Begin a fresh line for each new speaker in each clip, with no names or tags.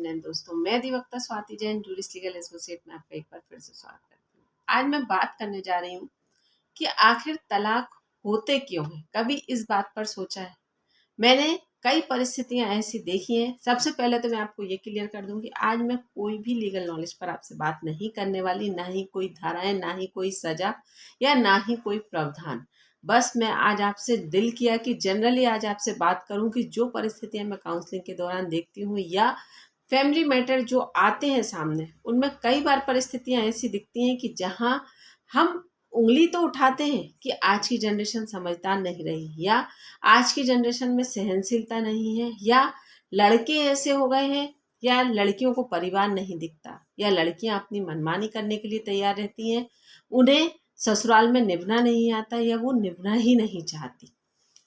Channel. दोस्तों, मैं अधिवक्ता Swati Jain, jurist legal associate में आपका एक बार फिर से स्वागत करती हूँ। आज मैं बात करने जा रही हूँ कि आखिर तलाक होते क्यों हैं। कभी इस बात पर सोचा है? मैंने कई परिस्थितियां ऐसी देखी हैं। सबसे पहले तो मैं आपको ये क्लियर कर दूं कि आज मैं कोई भी लीगल नॉलेज पर आपसे बात नहीं करने वाली, ना ही कोई धाराएं, ना ही कोई सजा या ना ही कोई प्रावधान। बस मैं आज आपसे दिल किया कि जनरली आज आपसे बात करूं कि जो परिस्थितियां मैं काउंसलिंग के दौरान देखती हूँ या फैमिली मैटर जो आते हैं सामने, उनमें कई बार परिस्थितियां ऐसी दिखती हैं कि जहां हम उंगली तो उठाते हैं कि आज की जनरेशन समझदार नहीं रही, या आज की जनरेशन में सहनशीलता नहीं है, या लड़के ऐसे हो गए हैं, या लड़कियों को परिवार नहीं दिखता, या लड़कियां अपनी मनमानी करने के लिए तैयार रहती हैं, उन्हें ससुराल में निभना नहीं आता या वो निभना ही नहीं चाहती।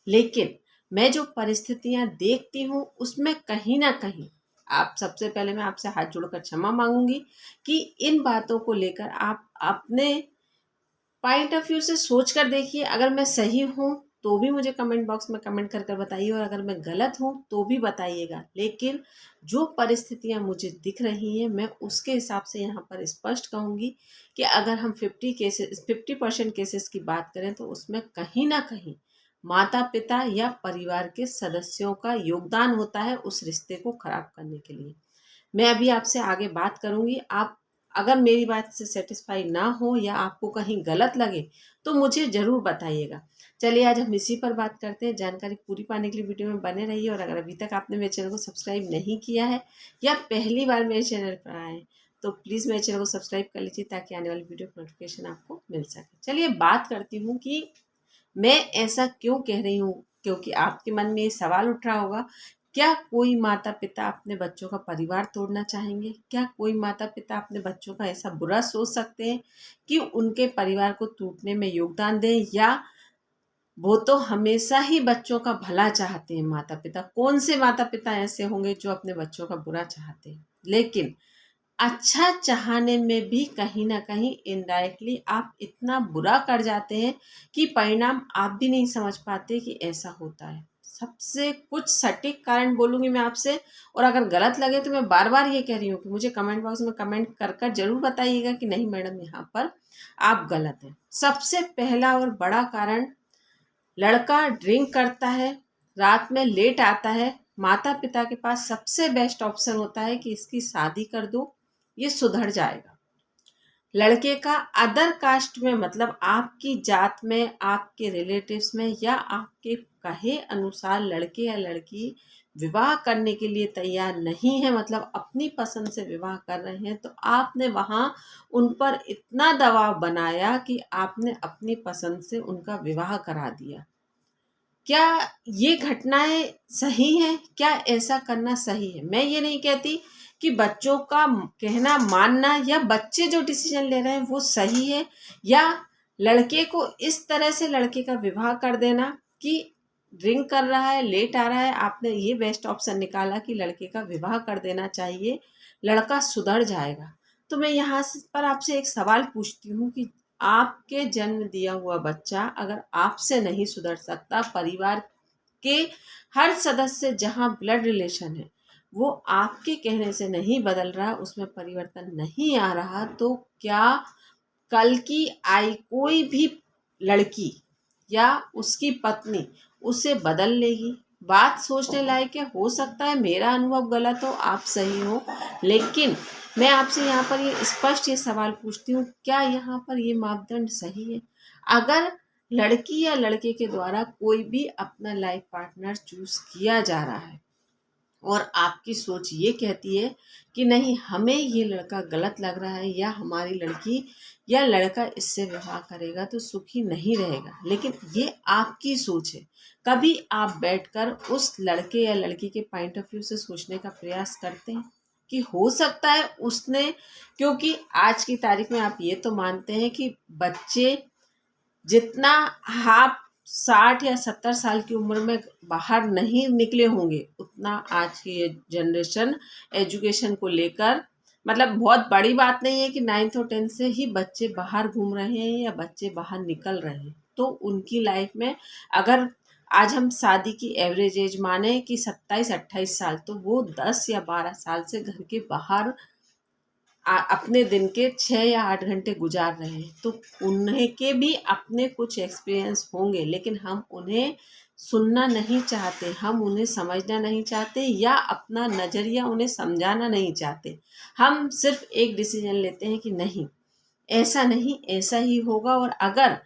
लेकिन मैं जो परिस्थितियां देखती हूँ उसमें कहीं ना कहीं आप, सबसे पहले मैं आपसे हाथ जोड़कर क्षमा मांगूंगी कि इन बातों को लेकर आप अपने पॉइंट ऑफ व्यू से सोच कर देखिए। अगर मैं सही हूँ तो भी मुझे कमेंट बॉक्स में कमेंट कर बताइए, और अगर मैं गलत हूँ तो भी बताइएगा। लेकिन जो परिस्थितियाँ मुझे दिख रही हैं, मैं उसके हिसाब से यहाँ पर स्पष्ट कहूँगी कि अगर हम 50% केसेस की बात करें तो उसमें कहीं ना कहीं माता पिता या परिवार के सदस्यों का योगदान होता है उस रिश्ते को खराब करने के लिए। मैं अभी आपसे आगे बात करूँगी। आप अगर मेरी बात से सेटिस्फाई ना हो या आपको कहीं गलत लगे तो मुझे ज़रूर बताइएगा। चलिए आज हम इसी पर बात करते हैं। जानकारी पूरी पाने के लिए वीडियो में बने रहिए, और अगर अभी तक आपने मेरे चैनल को सब्सक्राइब नहीं किया है या पहली बार मेरे चैनल पर आए तो प्लीज़ मेरे चैनल को सब्सक्राइब कर लीजिए ताकि आने वाली वीडियो नोटिफिकेशन आपको मिल सके। चलिए बात करती हूँ कि मैं ऐसा क्यों कह रही हूँ, क्योंकि आपके मन में ये सवाल उठ रहा होगा, क्या कोई माता पिता अपने बच्चों का परिवार तोड़ना चाहेंगे? क्या कोई माता पिता अपने बच्चों का ऐसा बुरा सोच सकते हैं कि उनके परिवार को टूटने में योगदान दें? या वो तो हमेशा ही बच्चों का भला चाहते हैं माता पिता। कौन से माता पिता ऐसे होंगे जो अपने बच्चों का बुरा चाहते हैं? लेकिन अच्छा चाहने में भी कहीं ना कहीं इनडायरेक्टली आप इतना बुरा कर जाते हैं कि परिणाम आप भी नहीं समझ पाते कि ऐसा होता है। सबसे कुछ सटीक कारण बोलूँगी मैं आपसे, और अगर गलत लगे तो मैं बार बार ये कह रही हूँ कि मुझे कमेंट बॉक्स में कमेंट कर कर जरूर बताइएगा कि नहीं मैडम यहाँ पर आप गलत हैं। सबसे पहला और बड़ा कारण, लड़का ड्रिंक करता है, रात में लेट आता है, माता पिता के पास सबसे बेस्ट ऑप्शन होता है कि इसकी शादी कर दो, ये सुधर जाएगा। लड़के का अदर कास्ट में, मतलब आपकी जात में, आपके रिलेटिव्स में या आपके कहे अनुसार लड़के या लड़की विवाह करने के लिए तैयार नहीं है, मतलब अपनी पसंद से विवाह कर रहे हैं, तो आपने वहाँ उन पर इतना दबाव बनाया कि आपने अपनी पसंद से उनका विवाह करा दिया। क्या ये घटनाएं सही हैं? क्या ऐसा करना सही है? मैं ये नहीं कहती कि बच्चों का कहना मानना या बच्चे जो डिसीजन ले रहे हैं वो सही है, या लड़के को इस तरह से लड़के का विवाह कर देना कि ड्रिंक कर रहा है, लेट आ रहा है, आपने ये बेस्ट ऑप्शन निकाला कि लड़के का विवाह कर देना चाहिए, लड़का सुधर जाएगा। तो मैं यहाँ पर आपसे एक सवाल पूछती हूँ कि आपके जन्म दिया हुआ बच्चा अगर आपसे नहीं सुधर सकता, परिवार के हर सदस्य जहाँ ब्लड रिलेशन है वो आपके कहने से नहीं बदल रहा, उसमें परिवर्तन नहीं आ रहा, तो क्या कल की आई कोई भी लड़की या उसकी पत्नी उसे बदल लेगी? बात सोचने लायक है। हो सकता है मेरा अनुभव गलत हो, आप सही हो, लेकिन मैं आपसे यहाँ पर ये स्पष्ट ये सवाल पूछती हूँ, क्या यहाँ पर ये मापदंड सही है? अगर लड़की या लड़के के द्वारा कोई भी अपना लाइफ पार्टनर चूज किया जा रहा है और आपकी सोच ये कहती है कि नहीं, हमें ये लड़का गलत लग रहा है या हमारी लड़की या लड़का इससे विवाह करेगा तो सुखी नहीं रहेगा, लेकिन ये आपकी सोच है। कभी आप बैठकर उस लड़के या लड़की के पॉइंट ऑफ व्यू से सोचने का प्रयास करते हैं कि हो सकता है उसने, क्योंकि आज की तारीख में आप ये तो मानते हैं कि बच्चे जितना आप 60 या 70 साल की उम्र में बाहर नहीं निकले होंगे, उतना आज की ये जनरेशन एजुकेशन को लेकर, मतलब बहुत बड़ी बात नहीं है कि 9th और 10th से ही बच्चे बाहर घूम रहे हैं या बच्चे बाहर निकल रहे हैं। तो उनकी लाइफ में अगर आज हम शादी की एवरेज एज माने कि 27-28 साल, तो वो 10 या 12 साल से घर के बाहर अपने दिन के 6 या 8 घंटे गुजार रहे हैं। तो उन्हें के भी अपने कुछ एक्सपीरियंस होंगे, लेकिन हम उन्हें सुनना नहीं चाहते, हम उन्हें समझना नहीं चाहते या अपना नज़रिया उन्हें समझाना नहीं चाहते। हम सिर्फ एक डिसीजन लेते हैं कि नहीं, ऐसा नहीं, ऐसा ही होगा। और अगर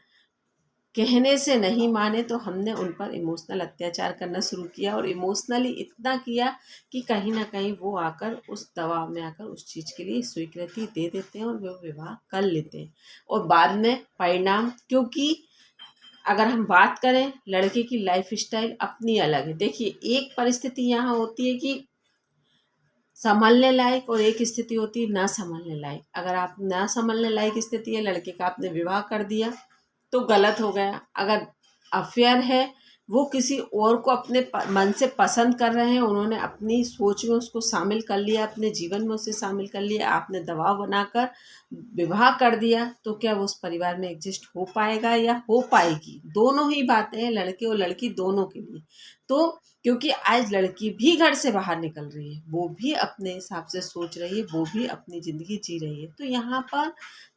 कहने से नहीं माने तो हमने उन पर इमोशनल अत्याचार करना शुरू किया, और इमोशनली इतना किया कि कहीं ना कहीं वो आकर उस दबाव में आकर उस चीज़ के लिए स्वीकृति दे देते हैं और वो विवाह कर लेते हैं। और बाद में परिणाम, क्योंकि अगर हम बात करें, लड़के की लाइफ स्टाइल अपनी अलग है। देखिए, एक परिस्थिति यहाँ होती है कि संभलने लायक, और एक स्थिति होती है ना संभलने लायक। अगर आप ना संभलने लायक स्थिति है, लड़के का आपने विवाह कर दिया तो गलत हो गया। अगर अफेयर है, वो किसी और को अपने मन से पसंद कर रहे हैं, उन्होंने अपनी सोच में उसको शामिल कर लिया, अपने जीवन में उसे शामिल कर लिया, आपने दबाव बनाकर विवाह कर दिया, तो क्या वो उस परिवार में एग्जिस्ट हो पाएगा या हो पाएगी? दोनों ही बातें हैं, लड़के और लड़की दोनों के लिए। तो क्योंकि आज लड़की भी घर से बाहर निकल रही है, वो भी अपने हिसाब से सोच रही है, वो भी अपनी ज़िंदगी जी रही है, तो यहाँ पर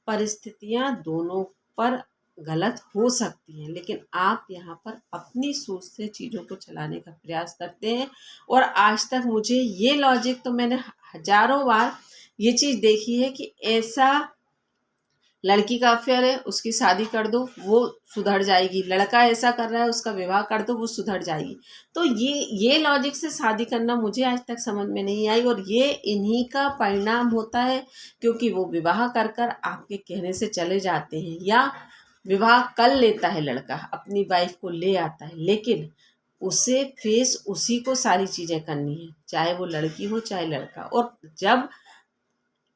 परिस्थितियाँ दोनों पर गलत हो सकती हैं, लेकिन आप यहाँ पर अपनी सोच से चीज़ों को चलाने का प्रयास करते हैं। और आज तक मुझे ये लॉजिक, तो मैंने हज़ारों बार ये चीज़ देखी है कि ऐसा, लड़की का अफेयर है, उसकी शादी कर दो, वो सुधर जाएगी। लड़का ऐसा कर रहा है, उसका विवाह कर दो, वो सुधर जाएगी। तो ये लॉजिक से शादी करना मुझे आज तक समझ में नहीं आई, और ये इन्हीं का परिणाम होता है, क्योंकि वो विवाह कर कर आपके कहने से चले जाते हैं, या विवाह कर लेता है लड़का, अपनी वाइफ को ले आता है, लेकिन उसे फेस उसी को सारी चीज़ें करनी है, चाहे वो लड़की हो चाहे लड़का। और जब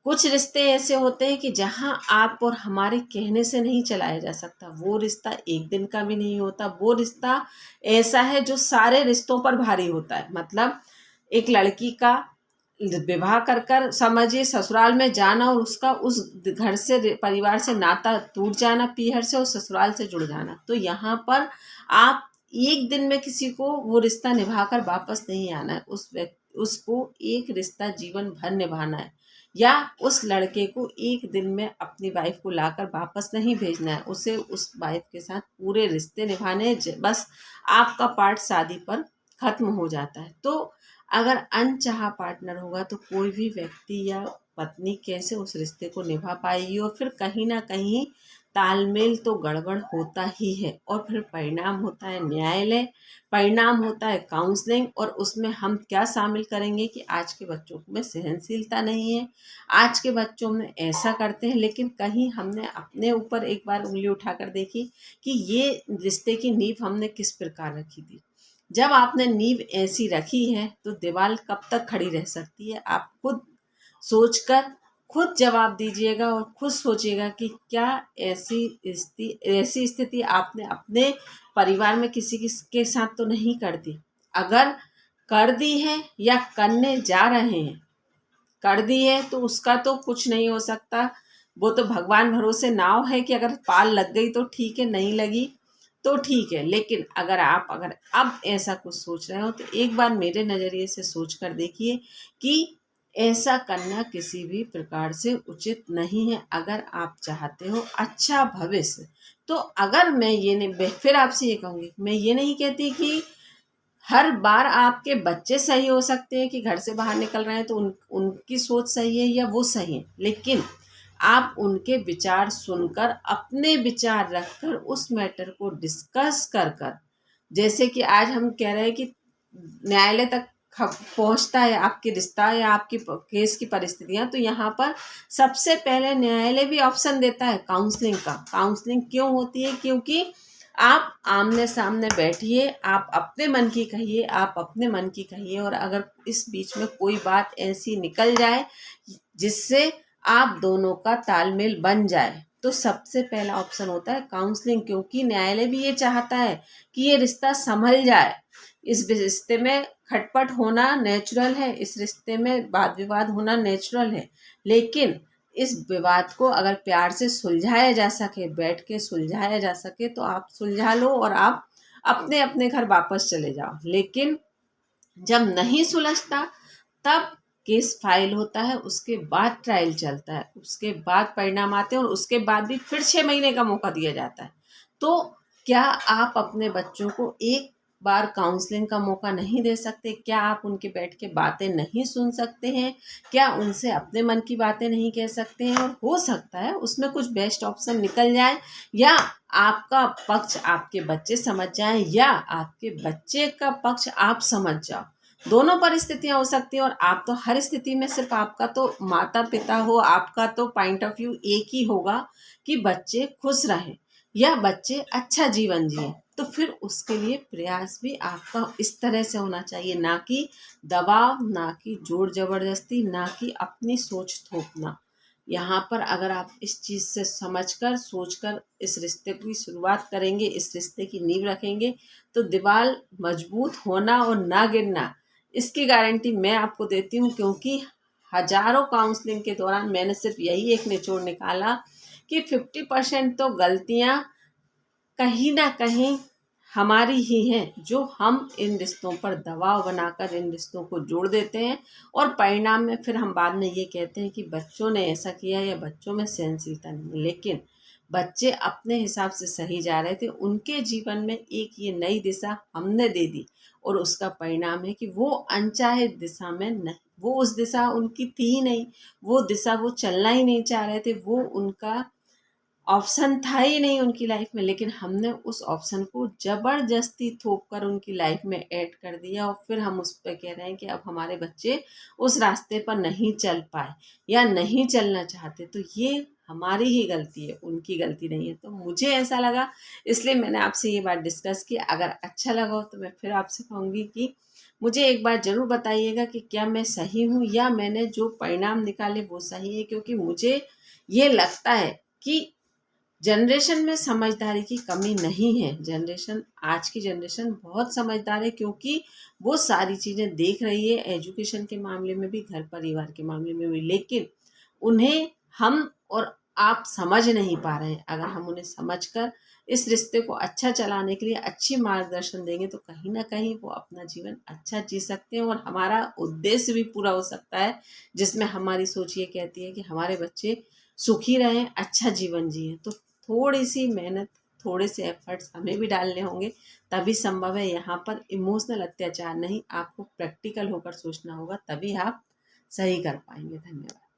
कुछ रिश्ते ऐसे होते हैं कि जहां आप और हमारे कहने से नहीं चलाया जा सकता, वो रिश्ता एक दिन का भी नहीं होता। वो रिश्ता ऐसा है जो सारे रिश्तों पर भारी होता है। मतलब एक लड़की का विवाह कर कर समझिए ससुराल में जाना, और उसका उस घर से, परिवार से नाता टूट जाना, पीहर से और ससुराल से जुड़ जाना। तो यहाँ पर आप एक दिन में किसी को वो रिश्ता निभाकर वापस नहीं आना है, उसको एक रिश्ता जीवन भर निभाना है। या उस लड़के को एक दिन में अपनी वाइफ को लाकर वापस नहीं भेजना है, उसे उस वाइफ के साथ पूरे रिश्ते निभाने हैं। बस आपका पार्ट शादी पर खत्म हो जाता है। तो अगर अनचाहा पार्टनर होगा तो कोई भी व्यक्ति या पत्नी कैसे उस रिश्ते को निभा पाएगी, और फिर कहीं ना कहीं तालमेल तो गड़बड़ होता ही है। और फिर परिणाम होता है न्यायालय, परिणाम होता है काउंसलिंग, और उसमें हम क्या शामिल करेंगे कि आज के बच्चों में सहनशीलता नहीं है, आज के बच्चों में ऐसा करते हैं। लेकिन कहीं हमने अपने ऊपर एक बार उंगली उठाकर देखी कि ये रिश्ते की नींव हमने किस प्रकार रखी थी। जब आपने नींव ऐसी रखी है तो दीवार कब तक खड़ी रह सकती है? आप खुद सोचकर खुद जवाब दीजिएगा, और खुद सोचिएगा कि क्या ऐसी स्थिति आपने अपने परिवार में किसी के साथ तो नहीं कर दी। अगर कर दी है या करने जा रहे हैं, कर दी है तो उसका तो कुछ नहीं हो सकता। वो तो भगवान भरोसे नाव है कि अगर पाल लग गई तो ठीक है, नहीं लगी तो ठीक है। लेकिन अगर अब ऐसा कुछ सोच रहे हो तो एक बार मेरे नज़रिए से सोच कर देखिए कि ऐसा करना किसी भी प्रकार से उचित नहीं है। अगर आप चाहते हो अच्छा भविष्य, तो अगर मैं ये नहीं, फिर आपसे ये कहूँगी, मैं ये नहीं कहती कि हर बार आपके बच्चे सही हो सकते हैं कि घर से बाहर निकल रहे हैं तो उनकी सोच सही है या वो सही है, लेकिन आप उनके विचार सुनकर अपने विचार रखकर उस मैटर को डिस्कस कर कर, जैसे कि आज हम कह रहे हैं कि न्यायालय तक पहुंचता है आपके रिश्ता या आपकी केस की परिस्थितियां, तो यहाँ पर सबसे पहले न्यायालय भी ऑप्शन देता है काउंसलिंग का। काउंसलिंग क्यों होती है? क्योंकि आप आमने सामने बैठिए, आप अपने मन की कहिए, आप अपने मन की कहिए, और अगर इस बीच में कोई बात ऐसी निकल जाए जिससे आप दोनों का तालमेल बन जाए, तो सबसे पहला ऑप्शन होता है काउंसलिंग। क्योंकि न्यायालय भी ये चाहता है कि ये रिश्ता संभल जाए। इस रिश्ते में खटपट होना नेचुरल है, इस रिश्ते में वाद विवाद होना नेचुरल है, लेकिन इस विवाद को अगर प्यार से सुलझाया जा सके, बैठ के सुलझाया जा सके, तो आप सुलझा लो और आप अपने अपने घर वापस चले जाओ। लेकिन जब नहीं सुलझता तब केस फाइल होता है, उसके बाद ट्रायल चलता है, उसके बाद परिणाम आते हैं और उसके बाद भी फिर 6 महीने का मौका दिया जाता है। तो क्या आप अपने बच्चों को एक बार काउंसलिंग का मौका नहीं दे सकते? क्या आप उनके बैठ के बातें नहीं सुन सकते हैं? क्या उनसे अपने मन की बातें नहीं कह सकते हैं? और हो सकता है उसमें कुछ बेस्ट ऑप्शन निकल जाए, या आपका पक्ष आपके बच्चे समझ जाएं, या आपके बच्चे का पक्ष आप समझ जाओ। दोनों परिस्थितियां हो सकती हैं, और आप तो हर स्थिति में सिर्फ आपका तो माता पिता हो, आपका तो पॉइंट ऑफ व्यू एक ही होगा कि बच्चे खुश रहें या बच्चे अच्छा जीवन जिए। तो फिर उसके लिए प्रयास भी आपका इस तरह से होना चाहिए, ना कि दबाव, ना कि जोर जबरदस्ती, ना कि अपनी सोच थोपना। यहाँ पर अगर आप इस चीज़ से समझकर सोचकर इस रिश्ते की शुरुआत करेंगे, इस रिश्ते की नींव रखेंगे, तो दीवार मजबूत होना और ना गिरना, इसकी गारंटी मैं आपको देती हूँ। क्योंकि हजारों काउंसलिंग के दौरान मैंने सिर्फ यही एक निचोड़ निकाला कि 50% तो गलतियाँ कहीं ना कहीं हमारी ही हैं, जो हम इन रिश्तों पर दबाव बनाकर इन रिश्तों को जोड़ देते हैं, और परिणाम में फिर हम बाद में ये कहते हैं कि बच्चों ने ऐसा किया या बच्चों में सहनशीलता नहीं है। लेकिन बच्चे अपने हिसाब से सही जा रहे थे, उनके जीवन में एक ये नई दिशा हमने दे दी, और उसका परिणाम है कि वो अनचाहे दिशा में नहीं, वो उस दिशा उनकी थी ही नहीं, वो दिशा वो चलना ही नहीं चाह रहे थे, वो उनका ऑप्शन था ही नहीं उनकी लाइफ में। लेकिन हमने उस ऑप्शन को ज़बरदस्ती थोप कर उनकी लाइफ में ऐड कर दिया, और फिर हम उस पर कह रहे हैं कि अब हमारे बच्चे उस रास्ते पर नहीं चल पाए या नहीं चलना चाहते। तो ये हमारी ही गलती है, उनकी गलती नहीं है। तो मुझे ऐसा लगा, इसलिए मैंने आपसे ये बात डिस्कस की। अगर अच्छा लगा हो तो मैं फिर आपसे कहूँगी कि मुझे एक बार ज़रूर बताइएगा कि क्या मैं सही हूँ, या मैंने जो परिणाम निकाले वो सही है। क्योंकि मुझे ये लगता है कि जनरेशन में समझदारी की कमी नहीं है। आज की जनरेशन बहुत समझदार है, क्योंकि वो सारी चीज़ें देख रही है, एजुकेशन के मामले में भी, घर परिवार के मामले में भी। लेकिन उन्हें हम और आप समझ नहीं पा रहे हैं। अगर हम उन्हें समझकर इस रिश्ते को अच्छा चलाने के लिए अच्छी मार्गदर्शन देंगे, तो कहीं ना कहीं वो अपना जीवन अच्छा जी सकते हैं, और हमारा उद्देश्य भी पूरा हो सकता है, जिसमें हमारी सोच ये कहती है कि हमारे बच्चे सुखी रहें, अच्छा जीवन जिए। तो थोड़ी सी मेहनत, थोड़े से एफर्ट्स हमें भी डालने होंगे, तभी संभव है। यहाँ पर इमोशनल अत्याचार नहीं, आपको प्रैक्टिकल होकर सोचना होगा, तभी आप सही कर पाएंगे। धन्यवाद।